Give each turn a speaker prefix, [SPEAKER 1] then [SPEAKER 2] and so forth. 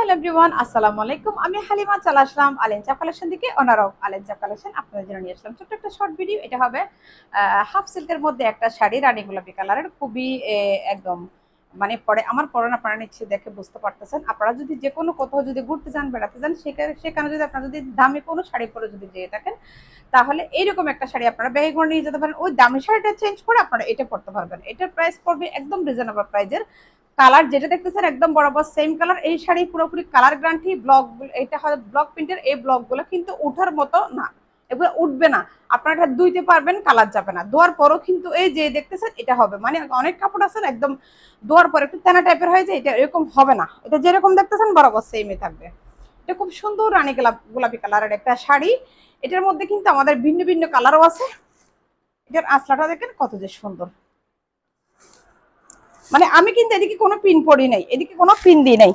[SPEAKER 1] Hello everyone, আসসালামু আলাইকুম। আমি হালিমা চলে আসলাম আলেনচা কালেকশন থেকে, অনার অফ আলেনচা কালেকশন আপনাদের জন্য নিয়ে আসলাম ছোট্ট একটা শর্ট ভিডিও। এটা হবে হাফ সিল্কের মধ্যে একটা শাড়ি, রানী গোলাপি কালারের, খুবই একদম মানে পরে আমার পরনে আপনারা নিচ্ছে দেখে বুঝতে পারতেছেন। আপনারা যদি যে কোনো কোথাও যদি ঘুরতে যান, বেড়াতে যান, সেখানে যদি আপনারা যদি দামি কোনো শাড়ি পরে যদি যেয়ে থাকেন, তাহলে এইরকম একটা শাড়ি আপনারা ব্যাগে করে নিয়ে যেতে পারেন। ওই দামি শাড়িটা চেঞ্জ করে আপনারা এটা পরতে পারবেন। এটার প্রাইস পড়বে একদম রিজনেবল প্রাইজের। কালার যেটা দেখতেছেন একদম বরাবর সেম কালার। এই শাড়ি পুরোপুরি কালার গ্যারান্টি। ব্লক, এটা হয় ব্লক প্রিন্টের। এই ব্লকগুলো কিন্তু উঠার মতো না, এগুলো উঠবে না। আপনারা এটা ধুইতে পারবেন, কালার যাবে না। ধোয়ার পরও কিন্তু এই যে দেখতেছেন এটা হবে, মানে অনেক কাপড় আছে না একদম ধোয়ার পর একটু তেনা টাইপের হয়ে যায়, এটা এরকম হবে না। এটা যেরকম দেখতেছেন বরাবর সেমই থাকবে। এটা খুব সুন্দর রানী গোলাপি কালারের একটা শাড়ি। এটার মধ্যে কিন্তু আমাদের ভিন্ন ভিন্ন কালারও আছে। এটার আসলাটা দেখেন কত যে সুন্দর। মানে আমি কিন্তু এদিকে কোনো পিন পরি নাই, এদিকে কোনো পিন দিই নাই।